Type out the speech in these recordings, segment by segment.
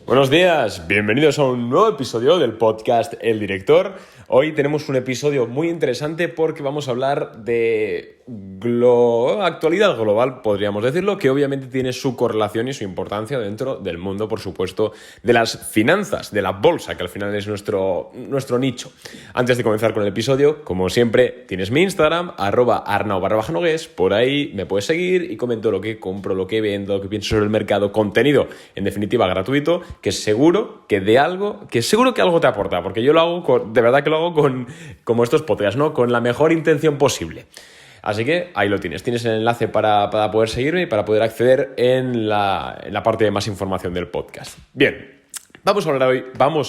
Buenos días, bienvenidos a un nuevo episodio del podcast El Director. Hoy tenemos un episodio muy interesante porque vamos a hablar de actualidad global, podríamos decirlo, que obviamente tiene su correlación y su importancia dentro del mundo, por supuesto, de las finanzas, de la bolsa, que al final es nuestro nicho. Antes de comenzar con el episodio, como siempre, tienes mi Instagram, @arnau_nogués, por ahí me puedes seguir y comento lo que compro, lo que vendo, lo que pienso sobre el mercado, contenido, en definitiva, gratuito, que seguro que algo te aporta, porque yo lo hago, de verdad que lo hago como estos podcasts, ¿no? Con la mejor intención posible. Así que ahí lo tienes. Tienes el enlace para poder seguirme y para poder acceder en la parte de más información del podcast. Bien, vamos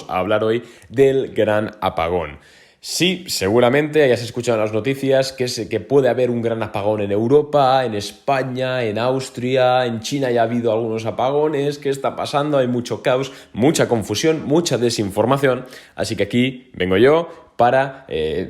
a hablar hoy del gran apagón. Sí, seguramente hayas escuchado en las noticias que puede haber un gran apagón en Europa, en España, en Austria, en China ya ha habido algunos apagones. ¿Qué está pasando? Hay mucho caos, mucha confusión, mucha desinformación. Así que aquí vengo yo para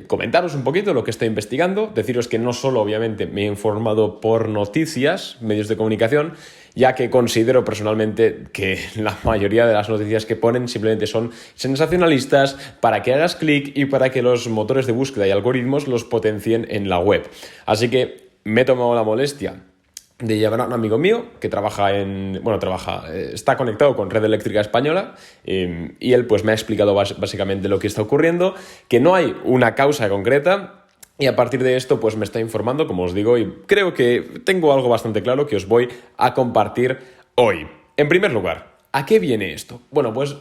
comentaros un poquito lo que estoy investigando, deciros que no solo obviamente me he informado por noticias, medios de comunicación, ya que considero personalmente que la mayoría de las noticias que ponen simplemente son sensacionalistas para que hagas clic y para que los motores de búsqueda y algoritmos los potencien en la web. Así que me he tomado la molestia de llamar a un amigo mío que está conectado con Red Eléctrica Española y él pues me ha explicado básicamente lo que está ocurriendo, que no hay una causa concreta. Y a partir de esto, pues me está informando, como os digo, y creo que tengo algo bastante claro que os voy a compartir hoy. En primer lugar, ¿a qué viene esto? Bueno, pues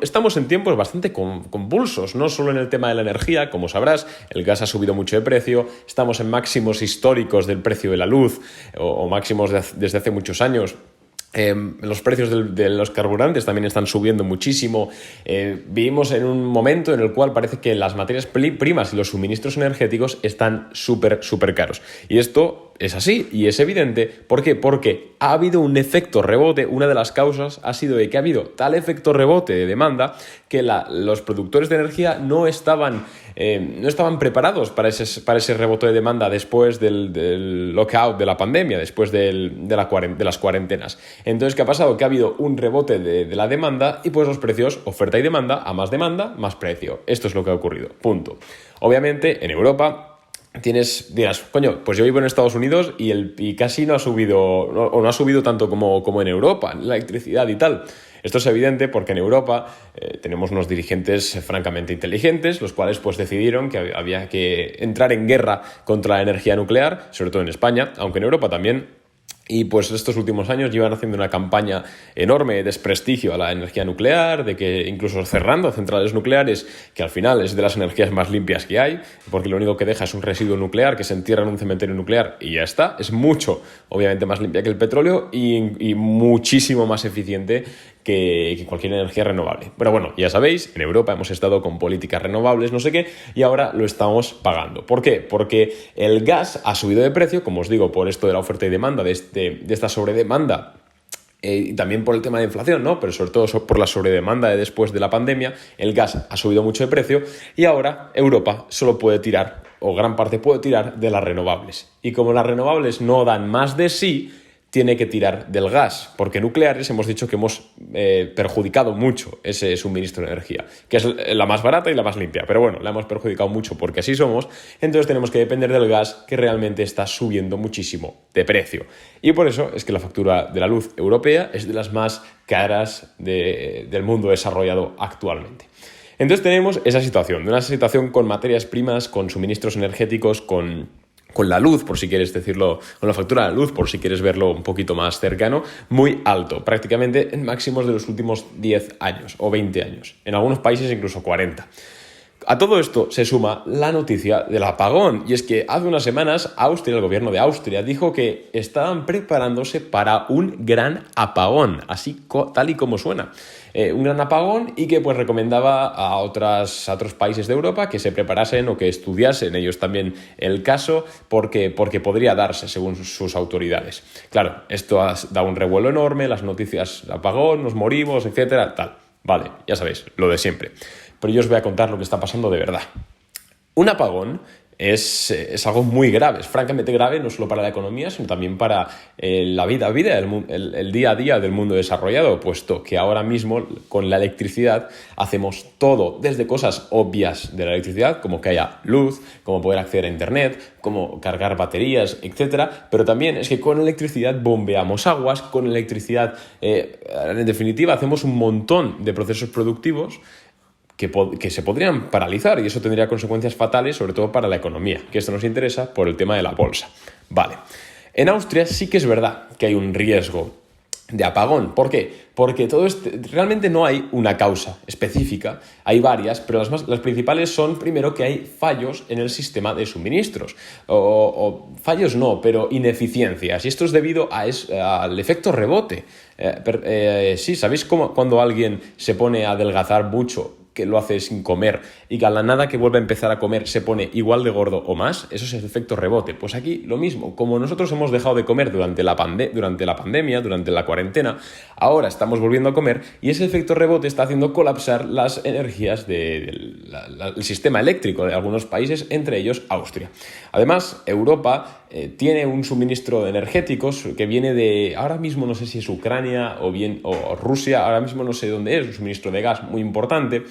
estamos en tiempos bastante convulsos, no solo en el tema de la energía, como sabrás, el gas ha subido mucho de precio, estamos en máximos históricos del precio de la luz, o máximos desde hace muchos años. Los precios de los carburantes también están subiendo muchísimo. Vivimos en un momento en el cual parece que las materias primas y los suministros energéticos están súper caros. Y esto es así y es evidente. ¿Por qué? Porque ha habido un efecto rebote. Una de las causas ha sido de que ha habido tal efecto rebote de demanda que los productores de energía no estaban preparados para ese rebote de demanda después del lockout de la pandemia, después de las cuarentenas. Entonces, ¿qué ha pasado? Que ha habido un rebote de la demanda y pues los precios, oferta y demanda, a más demanda, más precio. Esto es lo que ha ocurrido. Punto. Obviamente, en Europa dirás, coño, pues yo vivo en Estados Unidos y casi no ha subido, o no ha subido tanto como en Europa, la electricidad y tal. Esto es evidente porque en Europa tenemos unos dirigentes francamente inteligentes, los cuales pues decidieron que había que entrar en guerra contra la energía nuclear, sobre todo en España, aunque en Europa también. Y pues estos últimos años llevan haciendo una campaña enorme de desprestigio a la energía nuclear, de que incluso cerrando centrales nucleares, que al final es de las energías más limpias que hay, porque lo único que deja es un residuo nuclear que se entierra en un cementerio nuclear y ya está. Es mucho, obviamente, más limpia que el petróleo y muchísimo más eficiente que cualquier energía renovable. Pero bueno, ya sabéis, en Europa hemos estado con políticas renovables, no sé qué, y ahora lo estamos pagando. ¿Por qué? Porque el gas ha subido de precio, como os digo, por esto de la oferta y demanda, de esta sobredemanda, y también por el tema de inflación, ¿no? Pero sobre todo por la sobredemanda de después de la pandemia, el gas ha subido mucho de precio y ahora Europa solo puede tirar, o gran parte puede tirar, de las renovables. Y como las renovables no dan más de sí, tiene que tirar del gas, porque nucleares hemos dicho que hemos perjudicado mucho ese suministro de energía, que es la más barata y la más limpia, pero bueno, la hemos perjudicado mucho porque así somos, entonces tenemos que depender del gas que realmente está subiendo muchísimo de precio. Y por eso es que la factura de la luz europea es de las más caras del mundo desarrollado actualmente. Entonces tenemos esa situación, una situación con materias primas, con suministros energéticos, con la luz, por si quieres decirlo, con la factura de la luz, por si quieres verlo un poquito más cercano, muy alto, prácticamente en máximos de los últimos 10 años o 20 años, en algunos países incluso 40. A todo esto se suma la noticia del apagón, y es que hace unas semanas el gobierno de Austria dijo que estaban preparándose para un gran apagón, así tal y como suena. Un gran apagón, y que pues recomendaba a otros países de Europa que se preparasen o que estudiasen ellos también el caso porque podría darse según sus autoridades. Claro, esto da un revuelo enorme, las noticias apagón, nos morimos, etcétera, tal. Vale, ya sabéis, lo de siempre. Pero yo os voy a contar lo que está pasando de verdad. Un apagón es algo muy grave, es francamente grave no solo para la economía, sino también para la vida, el día a día del mundo desarrollado, puesto que ahora mismo con la electricidad hacemos todo, desde cosas obvias de la electricidad, como que haya luz, como poder acceder a internet, como cargar baterías, etcétera, pero también es que con electricidad bombeamos aguas, con electricidad, en definitiva, hacemos un montón de procesos productivos que se podrían paralizar, y eso tendría consecuencias fatales, sobre todo para la economía, que esto nos interesa por el tema de la bolsa. Vale. En Austria sí que es verdad que hay un riesgo de apagón. ¿Por qué? Porque realmente no hay una causa específica, hay varias, pero las principales son, primero, que hay fallos en el sistema de suministros, o fallos no, pero ineficiencias, y esto es debido al efecto rebote. Sí, ¿sabéis cómo cuando alguien se pone a adelgazar mucho, que lo hace sin comer, y que a la nada que vuelve a empezar a comer se pone igual de gordo o más? Eso es el efecto rebote. Pues aquí lo mismo, como nosotros hemos dejado de comer durante la pandemia, durante la cuarentena, ahora estamos volviendo a comer, y ese efecto rebote está haciendo colapsar las energías del sistema eléctrico de algunos países, entre ellos Austria. Además, Europa tiene un suministro de energéticos que viene de, ahora mismo no sé si es Ucrania o Rusia, ahora mismo no sé dónde es, un suministro de gas muy importante.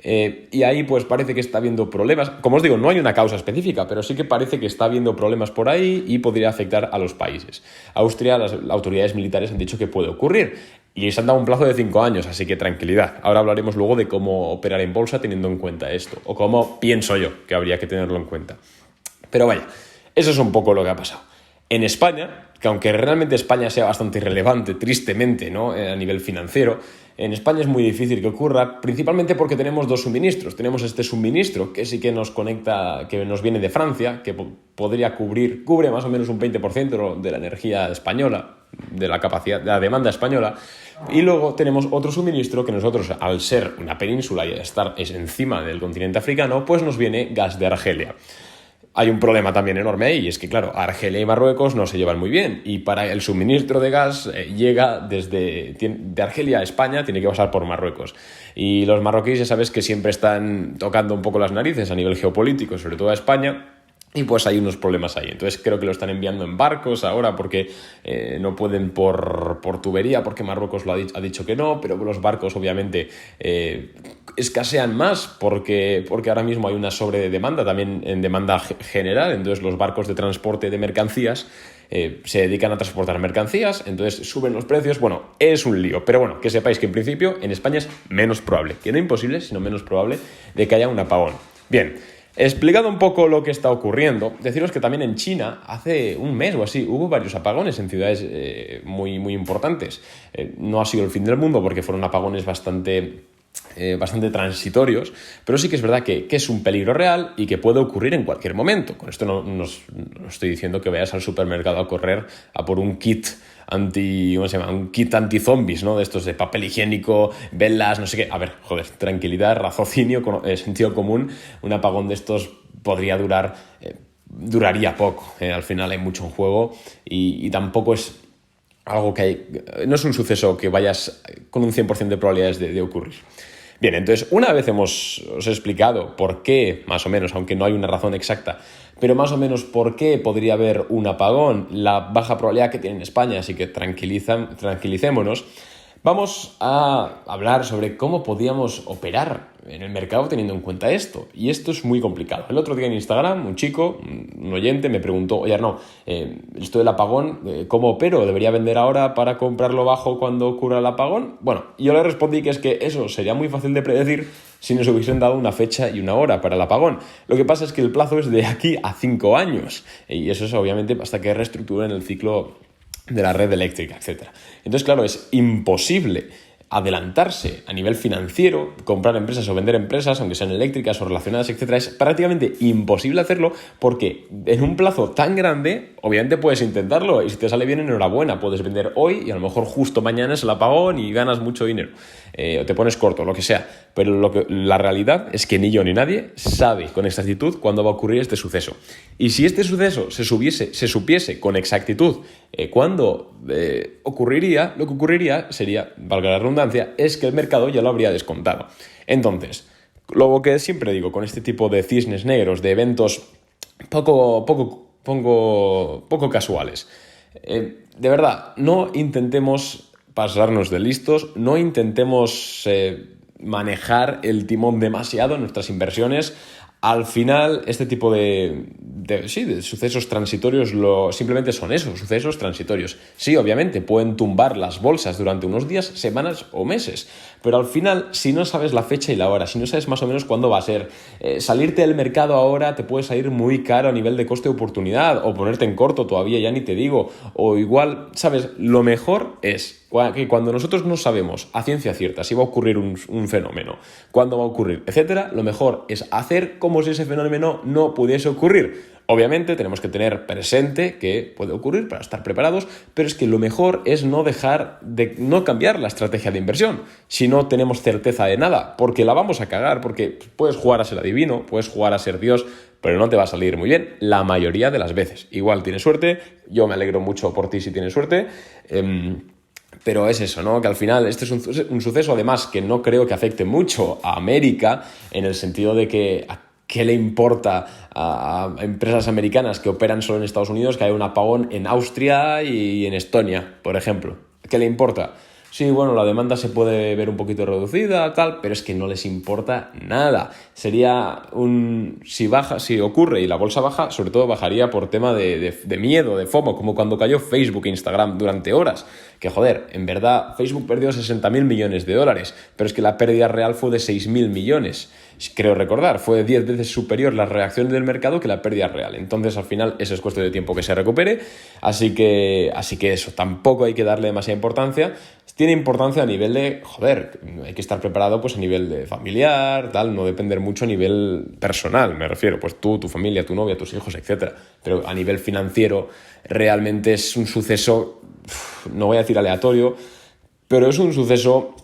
Y ahí pues parece que está habiendo problemas. Como os digo, no hay una causa específica, pero sí que parece que está habiendo problemas por ahí y podría afectar a los países. Austria, las autoridades militares han dicho que puede ocurrir y se han dado un plazo de 5 años, así que tranquilidad. Ahora hablaremos luego de cómo operar en bolsa teniendo en cuenta esto, o cómo pienso yo que habría que tenerlo en cuenta. Pero vaya, eso es un poco lo que ha pasado. En España, que aunque realmente España sea bastante irrelevante, tristemente, ¿no?, a nivel financiero, en España es muy difícil que ocurra, principalmente porque tenemos dos suministros. Tenemos este suministro que sí que nos conecta, que nos viene de Francia, que cubre más o menos un 20% de la energía española, de la capacidad, de la demanda española. Y luego tenemos otro suministro que nosotros, al ser una península y estar encima del continente africano, pues nos viene gas de Argelia. Hay un problema también enorme ahí, y es que, claro, Argelia y Marruecos no se llevan muy bien, y para el suministro de gas llega de Argelia a España, tiene que pasar por Marruecos. Y los marroquíes ya sabes que siempre están tocando un poco las narices a nivel geopolítico, sobre todo a España, y pues hay unos problemas ahí. Entonces creo que lo están enviando en barcos ahora porque no pueden por tubería, porque Marruecos ha dicho que no, pero los barcos obviamente escasean más porque ahora mismo hay una sobredemanda también en demanda general. Entonces los barcos de transporte de mercancías se dedican a transportar mercancías, entonces suben los precios. Bueno, es un lío, pero bueno, que sepáis que en principio en España es menos probable, que no imposible, sino menos probable de que haya un apagón. Bien, explicado un poco lo que está ocurriendo, deciros que también en China, hace un mes o así, hubo varios apagones en ciudades muy, muy importantes. No ha sido el fin del mundo porque fueron apagones bastante transitorios, pero sí que es verdad que es un peligro real y que puede ocurrir en cualquier momento. Con esto no estoy diciendo que vayas al supermercado a correr a por un kit un kit anti-zombies, ¿no? De estos de papel higiénico, velas, no sé qué. A ver, joder, tranquilidad, raciocinio, sentido común. Un apagón de estos duraría poco. Al final hay mucho en juego y tampoco es algo no es un suceso que vayas con un 100% de probabilidades de ocurrir. Bien, entonces, una vez os he explicado por qué, más o menos, aunque no hay una razón exacta, pero más o menos por qué podría haber un apagón, la baja probabilidad que tiene en España, así que tranquilicémonos, vamos a hablar sobre cómo podíamos operar en el mercado teniendo en cuenta esto. Y esto es muy complicado. El otro día en Instagram, un chico, un oyente, me preguntó: oye, Arnau, esto del apagón, ¿cómo opero? ¿Debería vender ahora para comprarlo bajo cuando ocurra el apagón? Bueno, yo le respondí que es que eso sería muy fácil de predecir si nos hubiesen dado una fecha y una hora para el apagón. Lo que pasa es que el plazo es de aquí a 5 años. Y eso es obviamente hasta que reestructuren el ciclo de la red eléctrica, etc. Entonces, claro, es imposible adelantarse a nivel financiero, comprar empresas o vender empresas, aunque sean eléctricas o relacionadas, etcétera. Es prácticamente imposible hacerlo porque en un plazo tan grande, obviamente puedes intentarlo, y si te sale bien, enhorabuena, puedes vender hoy y a lo mejor justo mañana es el apagón y ganas mucho dinero, o te pones corto, lo que sea. Pero la realidad es que ni yo ni nadie sabe con exactitud cuándo va a ocurrir este suceso. Y si este suceso se supiese con exactitud cuándo ocurriría, lo que ocurriría sería, valga la redundancia, es que el mercado ya lo habría descontado. Entonces, lo que siempre digo con este tipo de cisnes negros, de eventos poco casuales. De verdad, no intentemos pasarnos de listos, no intentemos manejar el timón demasiado en nuestras inversiones. Al final, este tipo de sucesos transitorios simplemente son eso, sucesos transitorios. Sí, obviamente, pueden tumbar las bolsas durante unos días, semanas o meses, pero al final, si no sabes la fecha y la hora, si no sabes más o menos cuándo va a ser, salirte del mercado ahora te puede salir muy caro a nivel de coste de oportunidad, o ponerte en corto todavía, ya ni te digo, o igual, ¿sabes? Lo mejor es que cuando nosotros no sabemos a ciencia cierta si va a ocurrir un fenómeno, cuándo va a ocurrir, etcétera, lo mejor es hacer como si ese fenómeno no pudiese ocurrir. Obviamente tenemos que tener presente que puede ocurrir para estar preparados, pero es que lo mejor es no cambiar la estrategia de inversión si no tenemos certeza de nada, porque la vamos a cagar, porque puedes jugar a ser adivino, puedes jugar a ser Dios, pero no te va a salir muy bien la mayoría de las veces. Igual tienes suerte, yo me alegro mucho por ti si tienes suerte, pero es eso, ¿no? Que al final este es un suceso, además, que no creo que afecte mucho a América, en el sentido de que ¿a qué le importa a empresas americanas que operan solo en Estados Unidos que haya un apagón en Austria y en Estonia, por ejemplo? ¿Qué le importa? Sí, bueno, la demanda se puede ver un poquito reducida, tal, pero es que no les importa nada. Si ocurre y la bolsa baja, sobre todo bajaría por tema de miedo, de FOMO, como cuando cayó Facebook e Instagram durante horas. Que joder, en verdad Facebook perdió 60.000 millones de dólares, pero es que la pérdida real fue de 6.000 millones. Creo recordar, fue 10 veces superior la reacción del mercado que la pérdida real. Entonces, al final, eso es cuestión de tiempo que se recupere. Así que eso, tampoco hay que darle demasiada importancia. Tiene importancia a nivel de, joder, hay que estar preparado pues a nivel de familiar, tal, no depender mucho a nivel personal, me refiero, pues tú, tu familia, tu novia, tus hijos, etcétera. Pero a nivel financiero, realmente es un suceso, no voy a decir aleatorio, pero es un suceso,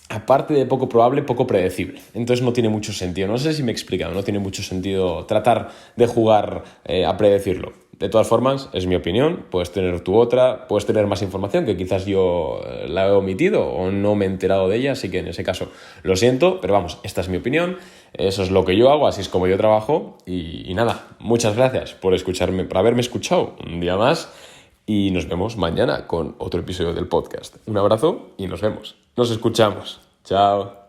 aparte de poco probable, poco predecible. Entonces no tiene mucho sentido. No sé si me he explicado, no tiene mucho sentido tratar de jugar a predecirlo. De todas formas, es mi opinión, puedes tener tu otra, puedes tener más información que quizás yo la he omitido o no me he enterado de ella, así que en ese caso lo siento, pero vamos, esta es mi opinión, eso es lo que yo hago, así es como yo trabajo y nada, muchas gracias por escucharme, por haberme escuchado un día más y nos vemos mañana con otro episodio del podcast. Un abrazo y nos vemos, nos escuchamos, chao.